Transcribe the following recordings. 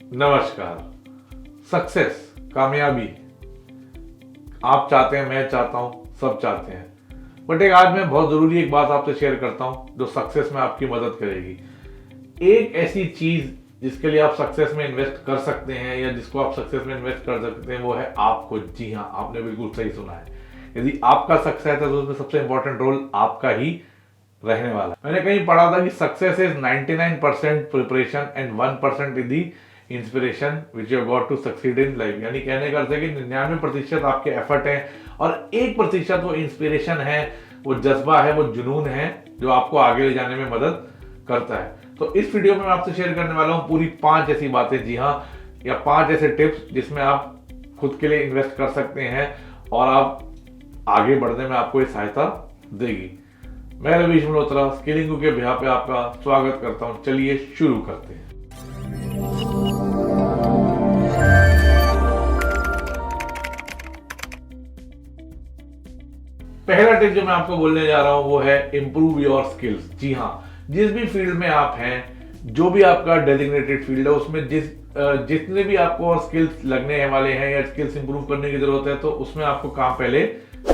नमस्कार। सक्सेस, कामयाबी आप चाहते हैं, मैं चाहता हूं, सब चाहते हैं। बट एक आज मैं बहुत जरूरी एक बात आपसे शेयर करता हूं जो सक्सेस में आपकी मदद करेगी। एक ऐसी चीज जिसके लिए आप सक्सेस में इन्वेस्ट कर सकते हैं या जिसको आप सक्सेस में इन्वेस्ट कर सकते हैं वो है आपको। जी हाँ, आपने बिल्कुल सही सुना है। यदि आपका सक्सेस है तो उसमें सबसे इंपॉर्टेंट रोल आपका ही रहने वाला है। मैंने कहीं पढ़ा था कि success is 99% preparation and 1% is the inspiration which you got to succeed in life. यानी कहने का अर्थ है कि 99% आपके एफर्ट है और 1% वो इंस्पिरेशन है, वो जज्बा है, वो जुनून है जो आपको आगे ले जाने में मदद करता है। तो इस वीडियो में मैं आपसे शेयर करने वाला हूं पूरी 5 ऐसी बातें, जी हाँ, या 5 ऐसे टिप्स जिसमें आप खुद के लिए इन्वेस्ट कर सकते हैं और आप आगे बढ़ने में आपको ये सहायता देगी। मैं रवीश मल्होत्रा स्किलिंग के बिहाफ पे आपका स्वागत करता हूं। चलिए शुरू करते हैं। पहला टिप जो मैं आपको बोलने जा रहा हूं वो है इंप्रूव योर स्किल्स। जी हाँ, जिस भी फील्ड में आप हैं, जो भी आपका डेजिग्नेटेड फील्ड है, उसमें जितने भी आपको और स्किल्स लगने वाले हैं या स्किल्स इंप्रूव करने की जरूरत है तो उसमें आपको काम पहले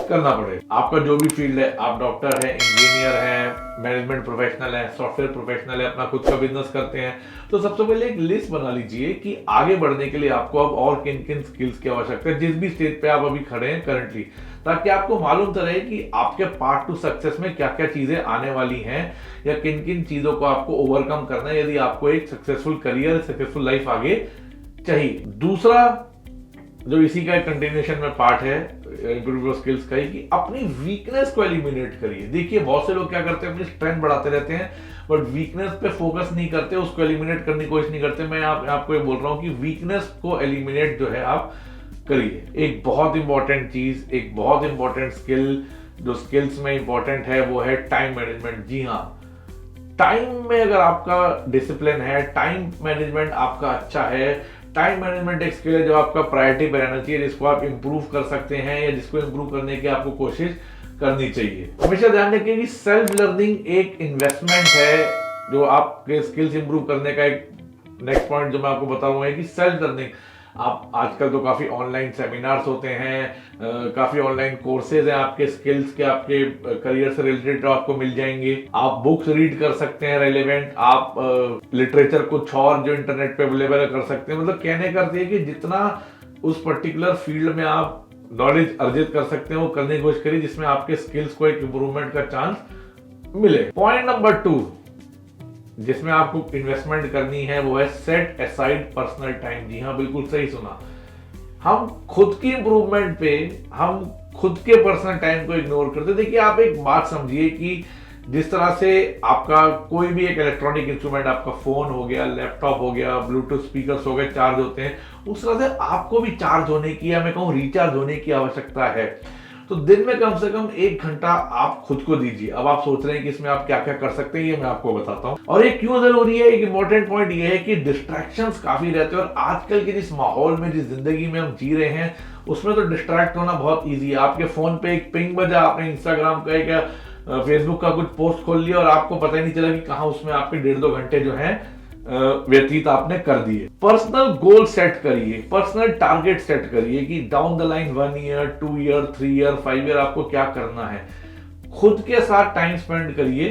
करना पड़ेगा। आपका जो भी फील्ड है, आप डॉक्टर है, इंजीनियर है, मैनेजमेंट प्रोफेशनल है, सॉफ्टवेयर प्रोफेशनल है, अपना खुद का बिजनेस करते हैं, तो सबसे पहले एक लिस्ट बना लीजिए कि आगे बढ़ने के लिए आपको अब और किन किन स्किल्स की आवश्यकता है जिस भी स्टेज पे आप अभी खड़े हैं करंटली, ताकि आपको मालूम तो रहे कि आपके पार्ट टू सक्सेस में क्या क्या चीजें आने वाली हैं या किन किन चीजों को आपको ओवरकम करना है यदि आपको एक सक्सेसफुल करियर, सक्सेसफुल लाइफ आगे चाहिए। दूसरा जो इसी का एक कंटिन्यूएशन में पार्ट है इंप्रूव योर स्किल्स का ही, कि अपनी वीकनेस को एलिमिनेट करिए। देखिए बहुत से लोग क्या करते हैं, अपनी स्ट्रेंथ बढ़ाते रहते हैं बट वीकनेस पे फोकस नहीं करते, उसको एलिमिनेट करने की कोशिश नहीं करते। मैं आपको ये बोल रहा हूं कि वीकनेस को एलिमिनेट जो है आप करिए। एक बहुत इंपॉर्टेंट चीज, एक बहुत इंपॉर्टेंट स्किल जो स्किल्स में इंपॉर्टेंट है वो है टाइम मैनेजमेंट। जी हाँ, टाइम में अगर आपका डिसिप्लिन है, टाइम मैनेजमेंट आपका अच्छा है, टाइम मैनेजमेंट एक स्किल है जो आपका प्रायोरिटी पे रहना चाहिए, जिसको आप इंप्रूव कर सकते हैं या जिसको इंप्रूव करने की आपको कोशिश करनी चाहिए। हमेशा ध्यान रखिए कि सेल्फ लर्निंग एक इन्वेस्टमेंट है। जो आपके स्किल्स इंप्रूव करने का एक नेक्स्ट पॉइंट जो मैं आपको बताऊंगा है कि सेल्फ लर्निंग। आप आजकल तो काफी ऑनलाइन सेमिनार्स होते हैं, काफी ऑनलाइन कोर्सेज हैं आपके स्किल्स के, आपके करियर से रिलेटेड आपको मिल जाएंगे। आप बुक्स रीड कर सकते हैं रेलेवेंट, आप लिटरेचर कुछ और जो इंटरनेट पे अवेलेबल है कर सकते हैं। मतलब कहने का अर्थ है कि जितना उस पर्टिकुलर फील्ड में आप नॉलेज अर्जित कर सकते हैं वो करने की कोशिश करिए जिसमें आपके स्किल्स को एक इंप्रूवमेंट का चांस मिले। पॉइंट नंबर 2 जिसमें आपको इन्वेस्टमेंट करनी है वो है सेट असाइड पर्सनल टाइम। जी हाँ, बिल्कुल सही सुना। हम खुद की इंप्रूवमेंट पे हम खुद के पर्सनल टाइम को इग्नोर करते। देखिए आप एक बात समझिए कि जिस तरह से आपका कोई भी एक इलेक्ट्रॉनिक इंस्ट्रूमेंट, आपका फोन हो गया, लैपटॉप हो गया, ब्लूटूथ स्पीकर्स हो गए, चार्ज होते हैं, उस तरह से आपको भी चार्ज होने की या मैं कहूँ रिचार्ज होने की आवश्यकता है। तो दिन में कम से कम 1 घंटा आप खुद को दीजिए। अब आप सोच रहे हैं कि इसमें आप क्या क्या कर सकते हैं, ये मैं आपको बताता हूं। और ये क्यों जरूरी है, एक इंपॉर्टेंट पॉइंट ये है कि डिस्ट्रैक्शंस काफी रहते हैं और आजकल के जिस माहौल में, जिस जिंदगी में हम जी रहे हैं उसमें तो डिस्ट्रैक्ट होना बहुत ईजी है। आपके फोन पे एक पिंग बजा, आपने इंस्टाग्राम का एक फेसबुक का कुछ पोस्ट खोल लिया और आपको पता ही नहीं चला कि कहां उसमें आपके 1.5-2 घंटे जो है व्यतीत आपने कर दिए। पर्सनल गोल सेट करिए, पर्सनल टारगेट सेट करिए कि down the line 1 year, 2 year, 3 year, 5 year आपको क्या करना है। खुद के साथ टाइम स्पेंड करिए।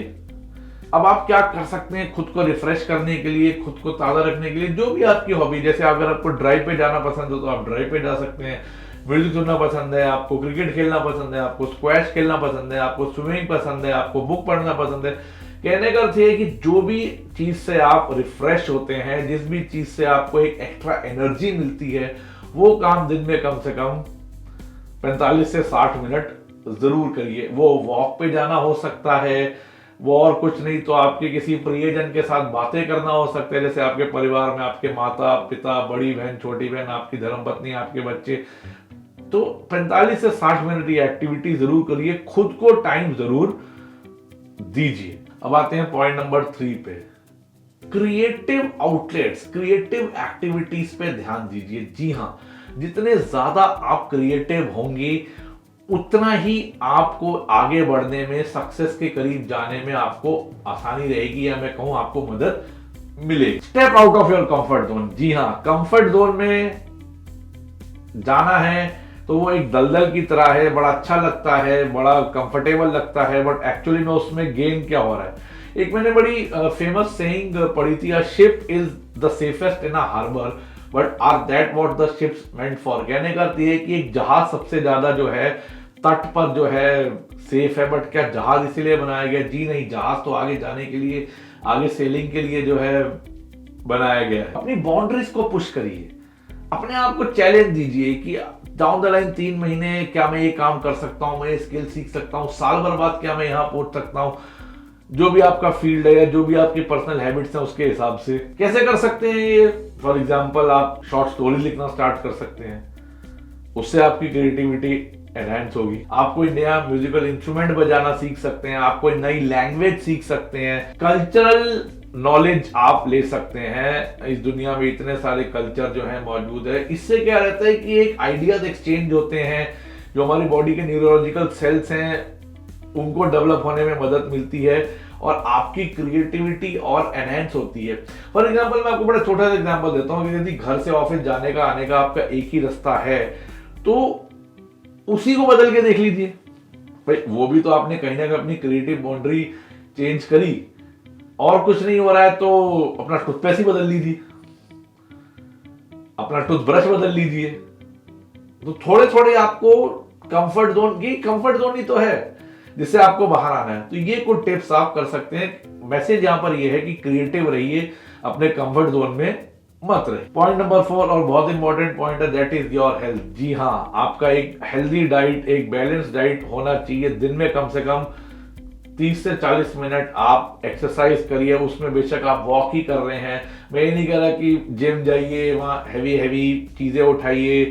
अब आप क्या कर सकते हैं खुद को रिफ्रेश करने के लिए, खुद को ताजा रखने के लिए, जो भी आपकी हॉबी, जैसे अगर आपको ड्राइव पे जाना पसंद हो तो आप ड्राइव पे जा सकते हैं, म्यूजिक सुनना पसंद है, आपको क्रिकेट खेलना पसंद है, आपको स्क्वैश खेलना पसंद है, आपको स्विमिंग पसंद है, आपको बुक पढ़ना पसंद है। कहने का अर्थ है कि जो भी चीज से आप रिफ्रेश होते हैं, जिस भी चीज से आपको एक एक्स्ट्रा एनर्जी मिलती है, वो काम दिन में कम से कम 45 से 60 मिनट जरूर करिए। वो वॉक पे जाना हो सकता है, वो और कुछ नहीं तो आपके किसी प्रियजन के साथ बातें करना हो सकता है, जैसे आपके परिवार में आपके माता पिता, बड़ी बहन, छोटी बहन, आपकी धर्मपत्नी, आपके बच्चे। तो 45 से 60 मिनट ये एक्टिविटी जरूर करिए, खुद को टाइम जरूर दीजिए। अब आते हैं पॉइंट नंबर 3 पे, क्रिएटिव आउटलेट्स, क्रिएटिव एक्टिविटीज पे ध्यान दीजिए। जी हाँ, जितने ज्यादा आप क्रिएटिव होंगे उतना ही आपको आगे बढ़ने में, सक्सेस के करीब जाने में आपको आसानी रहेगी या मैं कहूं आपको मदद मिले। Step out of your comfort zone. जी हाँ, कंफर्ट जोन में जाना है तो वो एक दलदल की तरह है, बड़ा अच्छा लगता है, बड़ा कंफर्टेबल लगता है, बट एक्चुअली में उसमें गेन क्या हो रहा है। एक मैंने बड़ी फेमस सेइंग पढ़ी थी, a ship is the safest in a harbour but are that what the ships meant for. कहने का अर्थ ये है कि एक जहाज सबसे ज्यादा जो है तट पर जो है सेफ है, बट क्या जहाज इसीलिए बनाया गया? जी नहीं, जहाज तो आगे जाने के लिए, आगे सेलिंग के लिए जो है बनाया गया है। अपनी बाउंड्रीज को पुश करिए, अपने आप को चैलेंज दीजिए कि डाउन द लाइन 3 महीने क्या मैं ये काम कर सकता हूं, मैं ये स्किल सीख सकता हूं, साल भर बाद क्या मैं यहां पहुंच सकता हूं। जो भी आपका फील्ड है या जो भी आपकी पर्सनल हैबिट्स हैं उसके हिसाब से कैसे कर सकते हैं ये। फॉर एग्जांपल आप शॉर्ट स्टोरी लिखना स्टार्ट कर सकते हैं, उससे आपकी क्रिएटिविटी एनहांस होगी। आप कोई नया म्यूजिकल इंस्ट्रूमेंट बजाना सीख सकते हैं, आप कोई नई लैंग्वेज सीख सकते हैं, कल्चरल नॉलेज आप ले सकते हैं। इस दुनिया में इतने सारे कल्चर जो है मौजूद है। इससे क्या रहता है कि एक आइडियाज एक्सचेंज होते हैं, जो हमारी बॉडी के न्यूरोलॉजिकल सेल्स हैं उनको डेवलप होने में मदद मिलती है और आपकी क्रिएटिविटी और एनहेंस होती है। फॉर एग्जांपल मैं आपको बड़ा छोटा सा एग्जांपल देता हूँ कि यदि घर से ऑफिस जाने का आने का आपका एक ही रास्ता है तो उसी को बदल के देख लीजिए भाई। वो भी तो आपने कहीं ना कहीं अपनी क्रिएटिव बाउंड्री चेंज करी, और कुछ नहीं हो रहा है तो अपना टूथपेस्ट ही बदल लीजिए, अपना टूथब्रश बदल लीजिए। तो थोड़े थोड़े आपको कंफर्ट जोन, ये कंफर्ट जोन ही तो है जिससे आपको बाहर आना है। तो ये कुछ टिप्स आप कर सकते हैं। मैसेज यहां पर ये है कि क्रिएटिव रहिए, अपने कंफर्ट जोन में मत रहे। पॉइंट नंबर 4 और बहुत इंपॉर्टेंट पॉइंट है, दैट इज योर हेल्थ। जी हाँ, आपका एक हेल्दी डाइट, एक बैलेंस डाइट होना चाहिए। दिन में कम से कम 30 से 40 मिनट आप एक्सरसाइज करिए। उसमें बेशक आप वॉक ही कर रहे हैं, मैं ये नहीं कह रहा कि जिम जाइए, वहां हैवी चीजें उठाइए,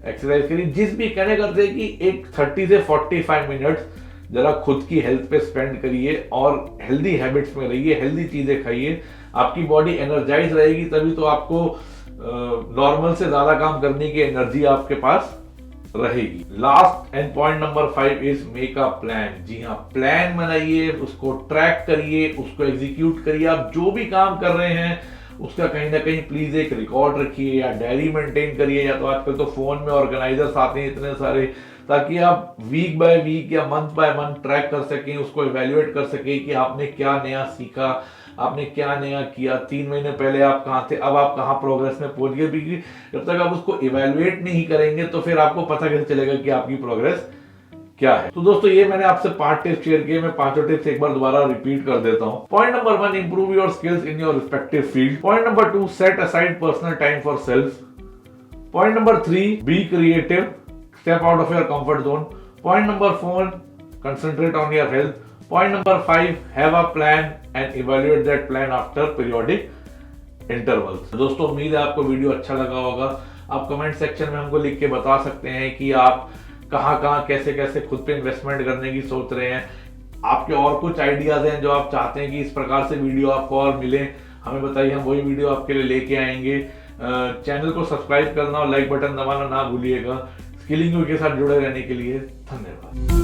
एक्सरसाइज करिए। जिस भी कहने करते हैं कि एक 30 से 45 मिनट जरा खुद की हेल्थ पे स्पेंड करिए और हेल्दी हैबिट्स में रहिए, हेल्दी चीजें खाइए। आपकी बॉडी एनर्जाइज रहेगी, तभी तो आपको नॉर्मल से ज्यादा काम करने की एनर्जी आपके पास रहेगी। Last and point number 5 is make a plan. जी हाँ, प्लान बनाइए, उसको ट्रैक करिए, उसको एग्जीक्यूट करिए। आप जो भी काम कर रहे हैं उसका कहीं ना कहीं प्लीज एक रिकॉर्ड रखिए या डायरी मेंटेन करिए, या तो आजकल तो फोन में ऑर्गेनाइजर्स आते हैं इतने सारे, ताकि आप वीक बाय वीक या मंथ बाय मंथ ट्रैक कर सकें, उसको इवेल्युएट कर सकें कि आपने क्या नया सीखा, आपने क्या नया किया। 3 महीने पहले आप कहाँ थे, अब आप कहाँ प्रोग्रेस में पहुंच गए। क्योंकि जब तक आप उसको इवेल्युएट नहीं करेंगे तो फिर आपको पता कैसे चलेगा कि आपकी प्रोग्रेस क्या है। तो दोस्तों, ये मैंने आपसे 5 टिप्स शेयर किए। मैं 5 टिप्स एक बार दोबारा रिपीट कर देता हूं। Point number 1, improve your skills in your respective field. Point number 2, set aside personal time for self. Point number 3, be creative, step out of your comfort zone. Point number 4, concentrate on your health. Point number 5, have a plan and evaluate that plan after periodic intervals. दोस्तों, उम्मीद है आपको video अच्छा लगा होगा। आप comment section में हमको लिख के बता सकते हैं कि आप कहाँ कैसे कैसे खुद पे इन्वेस्टमेंट करने की सोच रहे हैं। आपके और कुछ आइडियाज हैं जो आप चाहते हैं कि इस प्रकार से वीडियो आपको और मिले, हमें बताइए, हम वही वीडियो आपके लिए लेके आएंगे। चैनल को सब्सक्राइब करना और लाइक बटन दबाना ना भूलिएगा। स्किलिंग के साथ जुड़े रहने के लिए धन्यवाद।